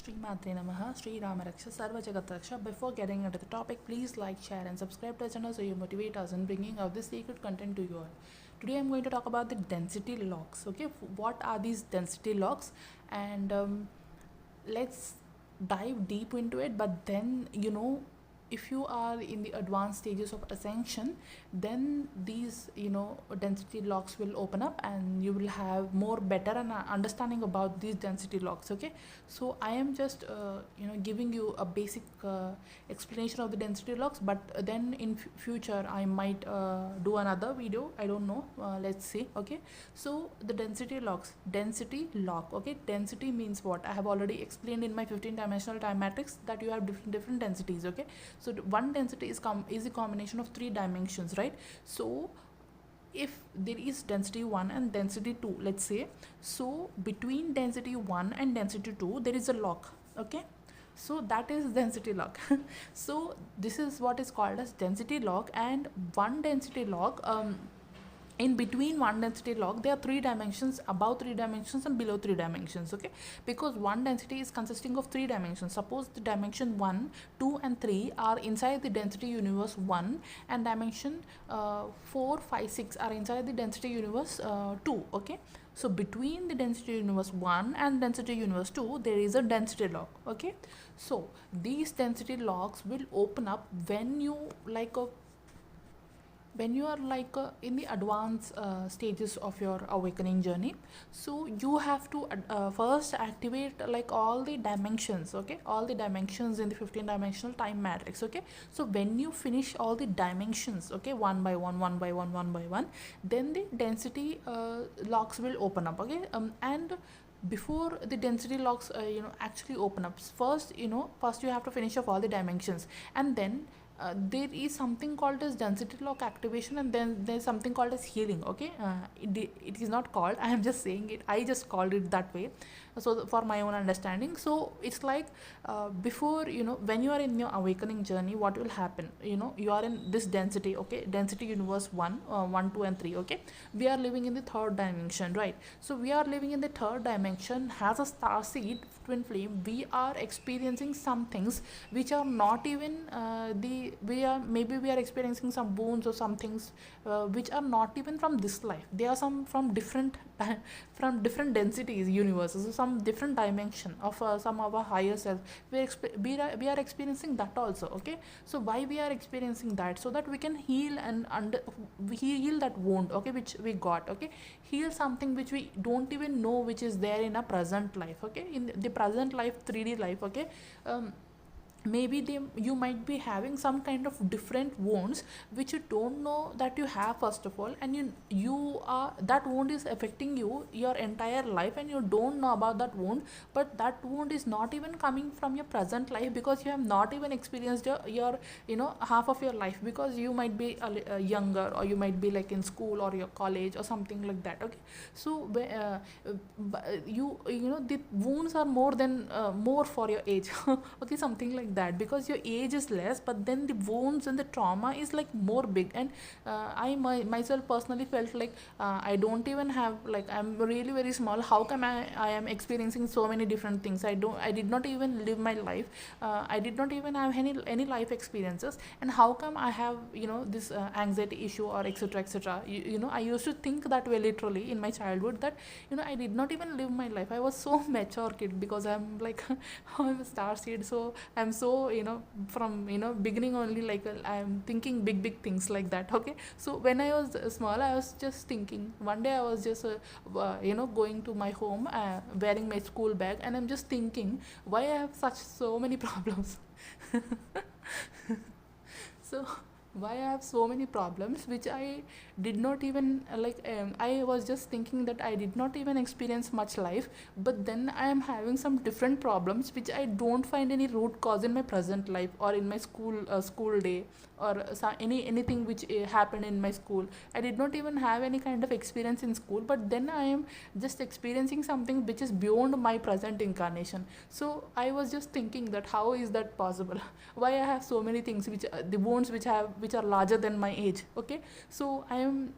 Shri Matre Namaha, Shri Ramaraksha, Sarva Jagat Raksha. Before getting into the topic, please like, share and subscribe to our channel so you motivate us in bringing out this sacred content to you all. Today I'm going to talk about the density locks. Okay, what are these density locks? And let's dive deep into it. But then, if you are in the advanced stages of ascension, then these density locks will open up and you will have more better understanding about these density locks. Okay, so I am just giving you a basic explanation of the density locks, but then in future I might do another video. I don't know, let's see. Okay, so the density locks, density lock. Okay, density means what? I have already explained in my 15-dimensional time matrix that you have different densities. Okay, so one density is a combination of 3 dimensions, right? So if there is density 1 and density 2, let's say, so between density 1 and density 2 there is a lock. Okay, so that is density lock. So this is what is called as density lock. And one density lock, in between one density lock there are 3 dimensions, above 3 dimensions and below 3 dimensions. Okay, because one density is consisting of 3 dimensions. Suppose the dimension 1, 2 and 3 are inside the density universe 1, and dimension 4, 5, 6 are inside the density universe 2. Okay, so between the density universe 1 and density universe 2 there is a density lock. Okay, so these density locks will open up when you are in the advanced stages of your awakening journey. So you have to first activate all the dimensions. Okay, all the dimensions in the 15-dimensional time matrix. Okay, so when you finish all the dimensions, okay, one by one, then the density locks will open up. Okay, and before the density locks actually open up, first you have to finish off all the dimensions, and then there is something called as density lock activation, and then there's something called as healing. Okay, it is not called, I am just saying it, I just called it that way, so for my own understanding. So it's like before when you are in your awakening journey, what will happen? You are in this density. Okay, density universe 1, 2 and 3. Okay, we are living in the 3rd dimension, right? So we are living in the 3rd dimension as a star seed twin flame. We are experiencing some things which are not even we are experiencing some wounds or some things which are not even from this life. They are some from different densities, universes, so some different dimension of some of our higher self. We are experiencing that also. Okay, so why we are experiencing that? So that we can heal and heal that wound, okay, which we got. Okay, heal something which we don't even know which is there in a present life. Okay, in the present life, 3D life. Okay, maybe you might be having some kind of different wounds which you don't know that you have, first of all, and you are, that wound is affecting you your entire life and you don't know about that wound. But that wound is not even coming from your present life, because you have not even experienced your half of your life, because you might be younger, or you might be like in school or your college or something like that. Okay, so the wounds are more for your age. Okay, something like that, because your age is less, but then the wounds and the trauma is like more big. And I myself personally felt like I don't even have, I'm really very small. How come I am experiencing so many different things? I did not even live my life. I did not even have any life experiences, and how come I have this anxiety issue or etc. I used to think that way literally in my childhood, that I did not even live my life. I was so mature kid, because I'm like I'm a star seed, so I'm so from beginning only, I'm thinking big things like that. Okay, so when I was small, I was just thinking, one day I was just going to my home wearing my school bag, and I'm just thinking, why I have so many problems. So why I have so many problems which I did not even I was just thinking that I did not even experience much life, but then I am having some different problems which I don't find any root cause in my present life or in my school day, or anything which happened in my school. I did not even have any kind of experience in school, but then I am just experiencing something which is beyond my present incarnation. So I was just thinking that how is that possible? Why I have so many things which the wounds which are larger than my age. Okay, so I am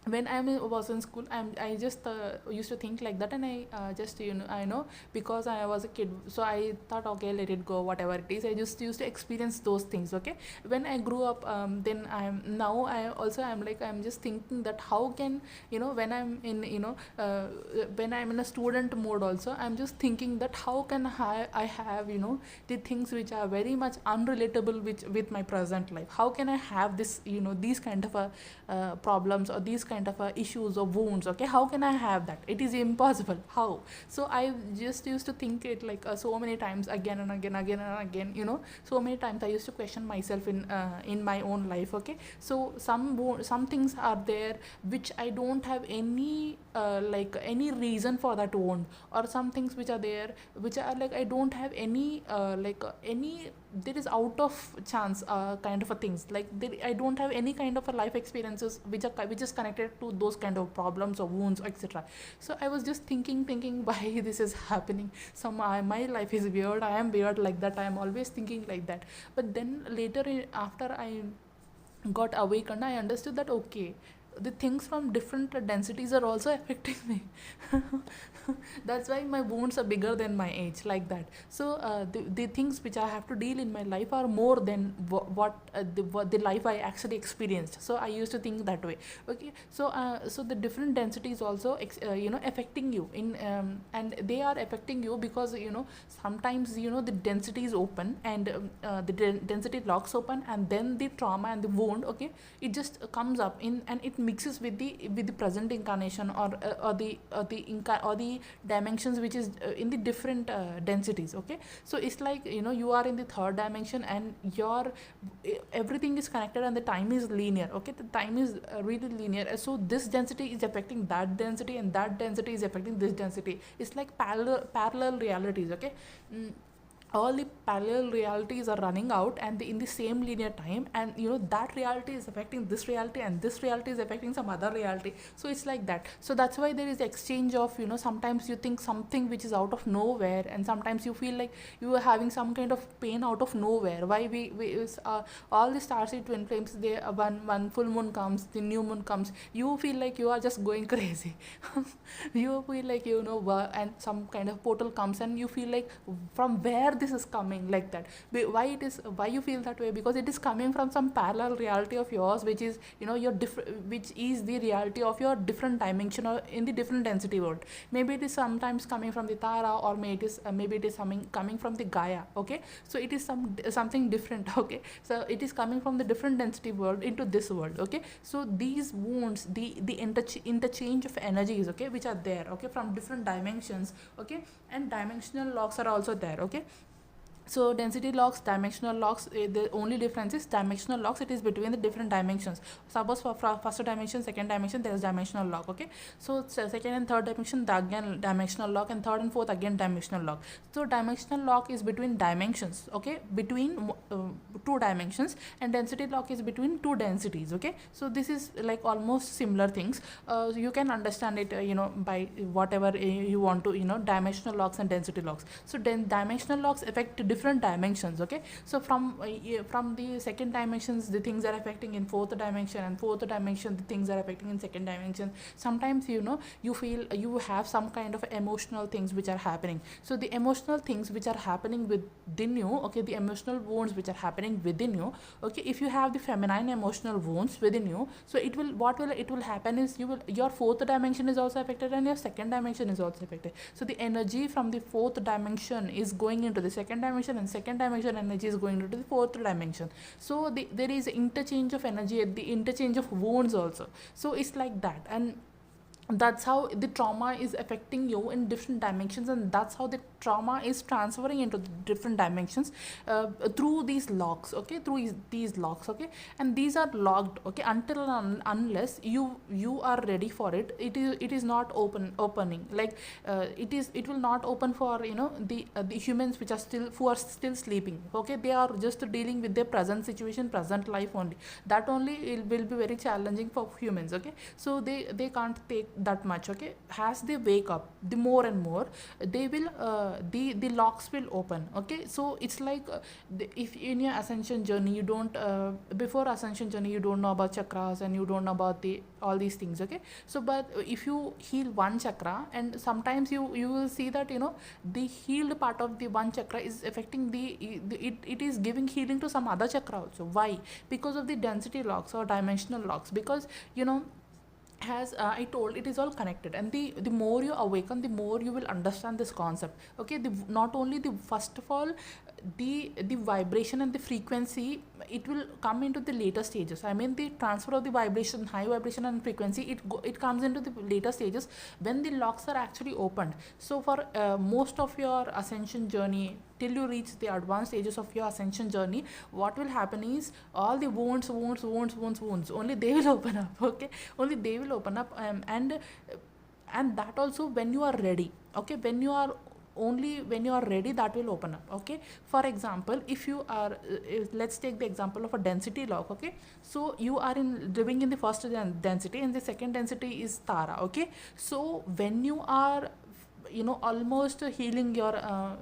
when was in school, I just used to think like that, and I just I know, because I was a kid, so I thought, okay, let it go, whatever it is. I just used to experience those things. Okay, when I grew up, then I'm like, I'm just thinking that how can, when I'm in, when I'm in a student mode also, I'm just thinking that how can I have, the things which are very much unrelatable with my present life. How can I have this, these kind of problems, or these kind of issues or wounds? Okay, how can I have that? It is impossible. How? So I just used to think it like so many times, again and again, so many times I used to question myself in my own life. Okay, so some things are there which I don't have any like any reason for that wound, or some things which are there which are like I don't have any any, there is out of chance kind of a things, like I don't have any kind of a life experiences which is connected to those kind of problems or wounds, etc. So I was just thinking why this is happening. My life is weird, I am weird like that, I am always thinking like that. But then later, after I got awakened, I understood that, okay, the things from different densities are also affecting me. That's why my wounds are bigger than my age, like that. So the things which I have to deal in my life are more than what the life I actually experienced. So I used to think that way. Okay, so the different densities also affecting you in and they are affecting you because sometimes the density is open, and density locks open, and then the trauma and the wound, okay, it just comes up in, and it mixes with the present incarnation, or the dimensions which is in the different densities. Okay, so it's like you are in the third dimension, and your everything is connected, and the time is linear. Okay, the time is really linear. So this density is affecting that density, and that density is affecting this density. It's like parallel realities. Okay. All the parallel realities are running out, and in the same linear time, and that reality is affecting this reality, and this reality is affecting some other reality. So it's like that. So that's why there is exchange of sometimes you think something which is out of nowhere, and sometimes you feel like you are having some kind of pain out of nowhere. Why all the stars in twin flames, they one full moon comes, the new moon comes, you feel like you are just going crazy. You feel like and some kind of portal comes, and you feel like from where this is coming, like that. Why you feel that way? Because it is coming from some parallel reality of yours, which is your which is the reality of your different dimension, or in the different density world. Maybe it is sometimes coming from the Tara, or maybe it is coming from the Gaia. Okay, so it is something different. Okay, so it is coming from the different density world into this world. Okay, so these wounds, the interchange of energies, okay, which are there, okay, from different dimensions. Okay, and dimensional locks are also there. Okay, so density locks, dimensional locks, the only difference is dimensional locks, it is between the different dimensions. Suppose for first dimension, second dimension, there is dimensional lock. Okay, so second and third dimension, again dimensional lock, and third and fourth again dimensional lock. So dimensional lock is between dimensions. Okay, between two dimensions, and density lock is between two densities. Okay, so this is like almost similar things. You can understand it by whatever you want to, dimensional locks and density locks. So dimensional locks affect different dimensions. Okay, so from the second dimensions, the things are affecting in fourth dimension, and fourth dimension, the things are affecting in second dimension. Sometimes you feel you have some kind of emotional things which are happening. So the emotional things which are happening within you, okay, the emotional wounds which are happening within you. Okay, if you have the feminine emotional wounds within you, so it will happen is your fourth dimension is also affected, and your second dimension is also affected. So the energy from the fourth dimension is going into the second dimension, and second dimension energy is going into the fourth dimension. So there is interchange of energy at the interchange of wounds also. So it's like that, and that's how the trauma is affecting you in different dimensions, and that's how the trauma is transferring into the different dimensions through these locks. Okay, through these locks. Okay, and these are locked. Okay, until unless you are ready for it, it is not opening, like it will not open for the humans which are still sleeping. Okay, they are just dealing with their present situation, present life only. That only it will be very challenging for humans. Okay, so they can't take that much. Okay, as they wake up, the more and more they will the locks will open. Okay, so it's like if in your ascension journey you don't before ascension journey you don't know about chakras and you don't know about the all these things. Okay, so but if you heal one chakra, and sometimes you will see that the healed part of the one chakra is affecting it is giving healing to some other chakra also. Why? Because of the density locks or dimensional locks. Because as I told, it is all connected, and the more you awaken, the more you will understand this concept. Okay, not only the first of all the vibration and the frequency, it will come into the later stages. I mean, the transfer of the vibration, high vibration and frequency, it comes into the later stages when the locks are actually opened. So for most of your ascension journey, till you reach the advanced stages of your ascension journey, what will happen is all the wounds only they will open up. Okay, only they will open up, and that also when you are ready. Okay, only when you are ready, that will open up. Okay, for example, if you are let's take the example of a density lock. Okay, so you are living in the first density, and the second density is Tara. Okay, so when you are almost healing your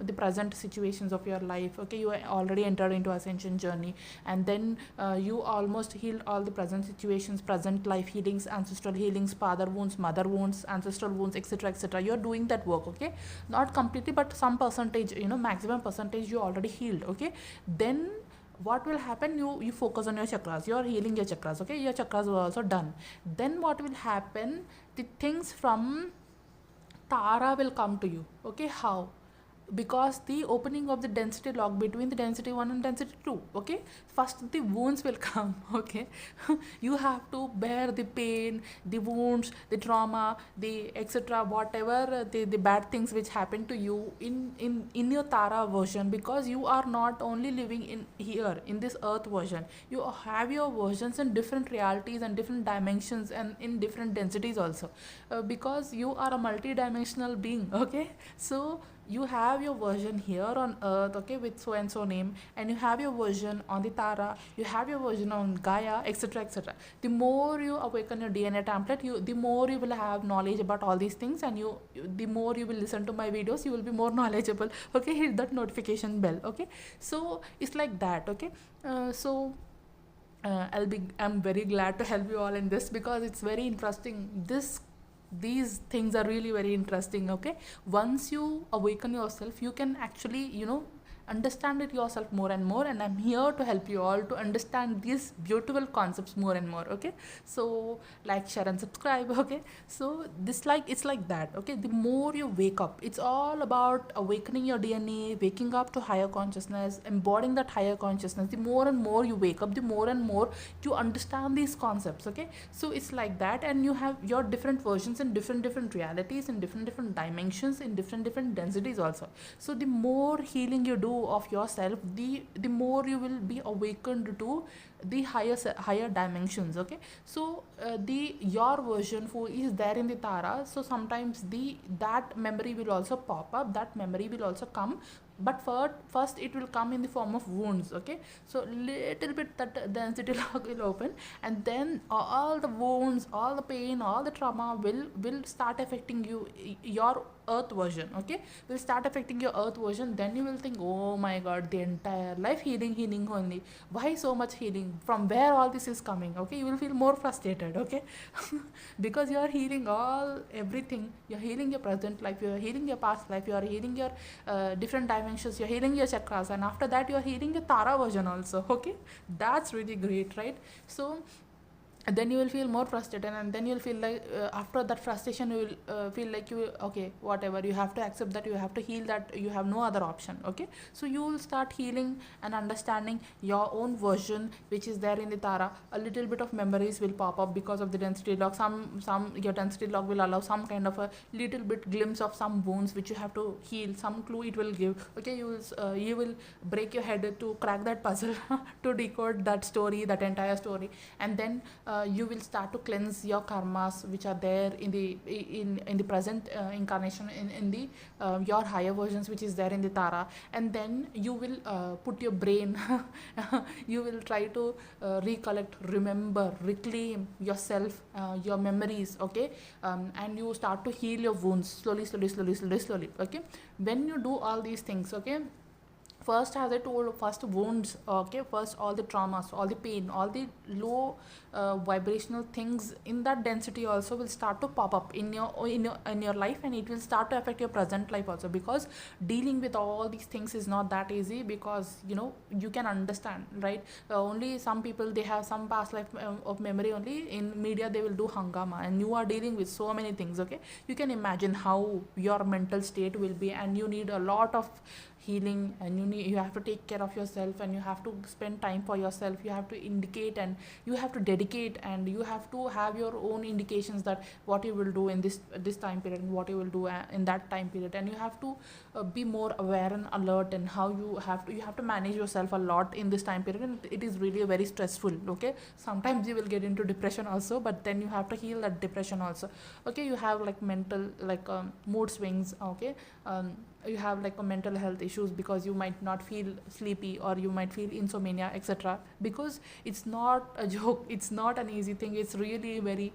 the present situations of your life. Okay, you already entered into ascension journey, and then you almost healed all the present situations, present life healings, ancestral healings, father wounds, mother wounds, ancestral wounds, etc., etc. You are doing that work. Okay, not completely, but some percentage, maximum percentage you already healed. Okay, then what will happen? You focus on your chakras, you are healing your chakras. Okay, your chakras were also done. Then what will happen? The things from Tara will come to you. Okay, how? Because the opening of the density lock between the density 1 and density 2. Okay, first the wounds will come. Okay, you have to bear the pain, the wounds, the trauma, the etc., whatever the bad things which happen to you in your Tara version. Because you are not only living in here in this earth version, you have your versions in different realities and different dimensions and in different densities also, because you are a multi-dimensional being. Okay, so you have your version here on earth, okay, with so and so name, and you have your version on the Tara, you have your version on Gaia, etc., etc. The more you awaken your DNA template, the more you will have knowledge about all these things, and the more you will listen to my videos, you will be more knowledgeable. Okay, hit that notification bell. Okay, so it's like that. Okay, I'm very glad to help you all in this, because it's very interesting. These things are really very interesting. Okay, once you awaken yourself, you can actually understand it yourself more and more, and I'm here to help you all to understand these beautiful concepts more and more. Okay, so like, share and subscribe. Okay, so it's like that. Okay, the more you wake up, it's all about awakening your DNA, waking up to higher consciousness, embodying that higher consciousness. The more and more you wake up, the more and more you understand these concepts. Okay, so it's like that, and you have your different versions in different realities, in different dimensions, in different densities also. So the more healing you do of yourself, the more you will be awakened to the higher dimensions. Okay, so your version who is there in the Tara, so sometimes that memory will also pop up, that memory will also come, but first it will come in the form of wounds. Okay, so little bit that density lock will open, and then all the wounds, all the pain, all the trauma will start affecting your earth version. Okay, will start affecting your earth version. Then you will think, oh my god, the entire life healing only, why so much healing, from where all this is coming? Okay, you will feel more frustrated. Okay, because you are healing everything. You're healing your present life, you're healing your past life, you are healing your different dimensions, you're healing your chakras, and after that you're healing your Tara version also. Okay, that's really great, right? So then you will feel more frustrated, and then you'll feel like after that frustration you will feel like okay, whatever, you have to accept that, you have to heal that, you have no other option. Okay, so you will start healing and understanding your own version which is there in the Tara. A little bit of memories will pop up because of the density lock. Some your density lock will allow some kind of a little bit glimpse of some wounds which you have to heal, some clue it will give. Okay, you will break your head to crack that puzzle to decode that story, that entire story, and then you will start to cleanse your karmas which are there in the present incarnation, in the your higher versions which is there in the Tara. And then you will put your brain you will try to recollect, remember, reclaim yourself, your memories, okay. And you start to heal your wounds slowly, okay. When you do all these things, okay, first, as I told, first wounds, okay, first all the traumas, all the pain, all the low vibrational things in that density also will start to pop up in your life, and it will start to affect your present life also, because dealing with all these things is not that easy, because you can understand, right? Only some people, they have some past life of memory, only in media they will do hangama, and you are dealing with so many things, okay. You can imagine how your mental state will be, and you need a lot of healing, and you have to take care of yourself, and you have to spend time for yourself, you have to indicate, and you have to dedicate, and you have to have your own indications that what you will do in this time period, and what you will do in that time period. And you have to be more aware and alert, and how you have to manage yourself a lot in this time period, and it is really very stressful, okay. Sometimes you will get into depression also, but then you have to heal that depression also, okay. You have like mental, like mood swings, okay. You have like a mental health issues, because you might not feel sleepy, or you might feel insomnia, etc. Because it's not a joke, it's not an easy thing, it's really very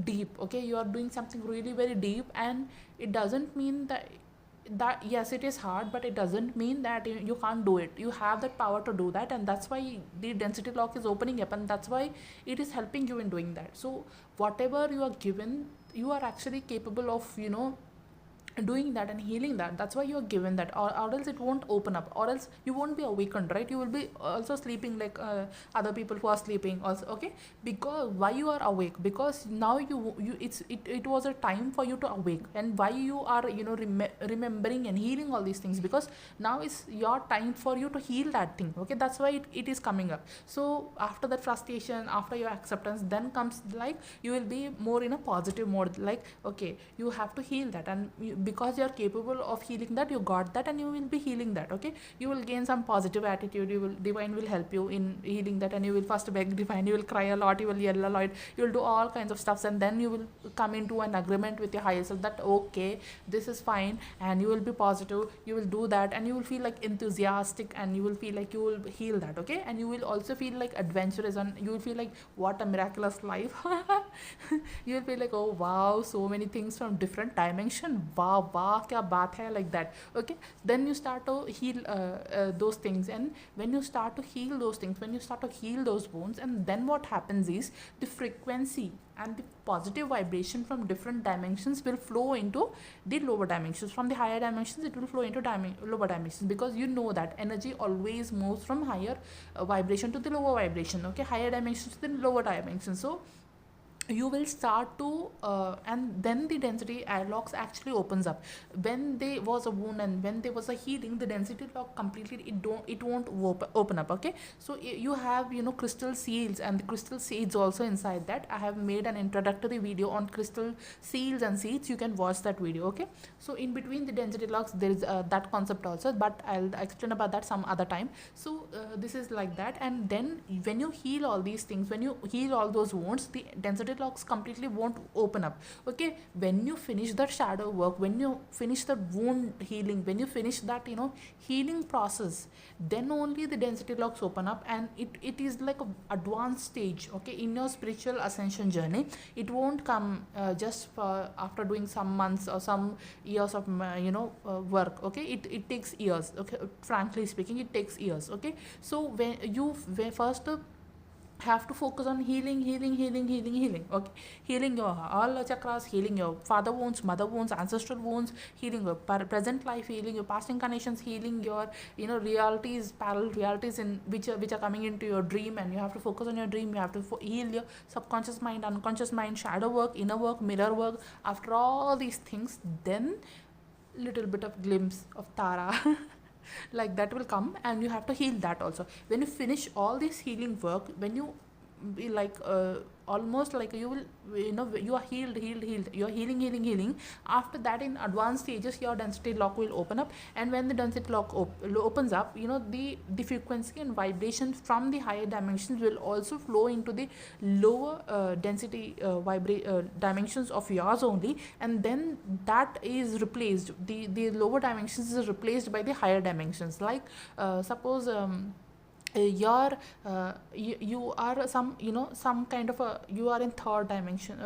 deep, okay. You are doing something really very deep, and it doesn't mean that yes, it is hard, but it doesn't mean that you can't do it. You have that power to do that, and that's why the density lock is opening up, and that's why it is helping you in doing that. So whatever you are given, you are actually capable of doing that and healing that. That's why you are given that, or else it won't open up, or else you won't be awakened, right? You will be also sleeping like other people who are sleeping also, okay. Because why you are awake? Because now it was a time for you to awake. And why you are remembering and healing all these things? Because now is your time for you to heal that thing, okay. That's why it is coming up. So after that frustration, after your acceptance, then comes like you will be more in a positive mode, like okay, you have to heal that, and because you are capable of healing that, you got that, and you will be healing that, okay. You will gain some positive attitude, divine will help you in healing that, and you will first beg divine, you will cry a lot, you will yell a lot, you will do all kinds of stuff, and then you will come into an agreement with your higher self that okay, this is fine, and you will be positive, you will do that, and you will feel like enthusiastic, and you will feel like you will heal that, okay. And you will also feel like adventurous, and you will feel like what a miraculous life. You will feel like, oh wow, so many things from different dimension, wow, kya baat hai, like that, okay. Then you start to heal those things, and when you start to heal those things, when you start to heal those wounds, and then what happens is the frequency and the positive vibration from different dimensions will flow into the lower dimensions. From the higher dimensions, it will flow into lower dimensions, because you know that energy always moves from higher vibration to the lower vibration, okay, higher dimensions to the lower dimensions. So you will start to and then the density locks actually opens up. When there was a wound and when there was a healing, the density lock completely it won't open up, okay. So you have crystal seals and the crystal seeds also inside that. I have made an introductory video on crystal seals and seeds, you can watch that video, okay. So in between the density locks there is that concept also, but I'll explain about that some other time. So this is like that. And then when you heal all these things, when you heal all those wounds, the density locks completely won't open up, okay. When you finish that shadow work, when you finish the wound healing, when you finish that healing process, then only the density locks open up. And it is like a advanced stage, okay, in your spiritual ascension journey. It won't come just after doing some months or some years of work, okay. It takes years, okay. Frankly speaking, it takes years, okay. So when you first have to focus on healing, okay. Healing your all chakras, healing your father wounds, mother wounds, ancestral wounds, healing your present life, healing your past incarnations, healing your realities, parallel realities in which are coming into your dream. And you have to focus on your dream. You have to heal your subconscious mind, unconscious mind, shadow work, inner work, mirror work. After all these things, then little bit of glimpse of Tara like that will come, and you have to heal that also. When you finish all this healing work, when you be like almost like you will, you are healed, you are healing. After that, in advanced stages, your density lock will open up, and when the density lock opens up, the frequency and vibration from the higher dimensions will also flow into the lower density dimensions of yours only, and then that is replaced, the lower dimensions is replaced by the higher dimensions. Like suppose your you are some kind of a, you are in third dimension,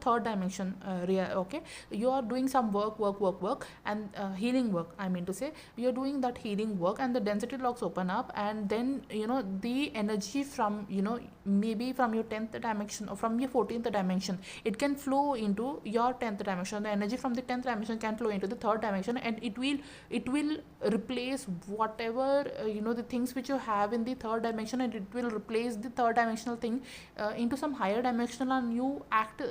third dimension okay, you are doing some work and healing work, I mean to say, you are doing that healing work, and the density locks open up, and then the energy from maybe from your 10th dimension or from your 14th dimension, it can flow into your 10th dimension. The energy from the 10th dimension can flow into the third dimension, and it will replace whatever the things which you have in the third dimension, and it will replace the third dimensional thing into some higher dimensional, and you act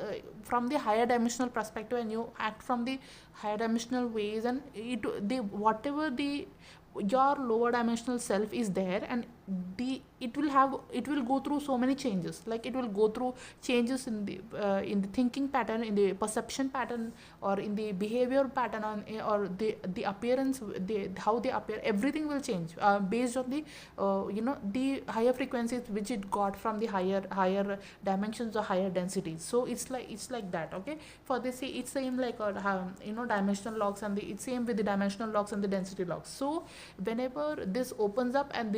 from the higher dimensional perspective, and you act from the higher dimensional ways, and whatever your lower dimensional self is there, and it will go through so many changes. Like it will go through changes in the thinking pattern, in the perception pattern, or in the behavior pattern, or the appearance, how they appear, everything will change based on the the higher frequencies which it got from the higher dimensions or higher densities. So it's like that. Okay, for this, it's same like dimensional locks, and it's same with the dimensional locks and the density locks. So whenever this opens up, and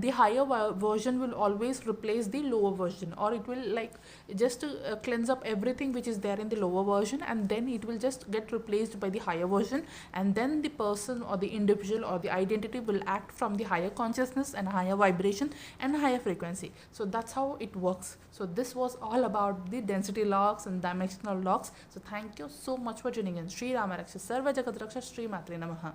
the higher version will always replace the lower version, or it will like just cleanse up everything which is there in the lower version, and then it will just get replaced by the higher version, and then the person or the individual or the identity will act from the higher consciousness and higher vibration and higher frequency. So that's how it works. So this was all about the density locks and dimensional locks. So thank you so much for tuning in. Shri Rama Raksha Sarva Jagat Raksha, Shri Matre Namaha.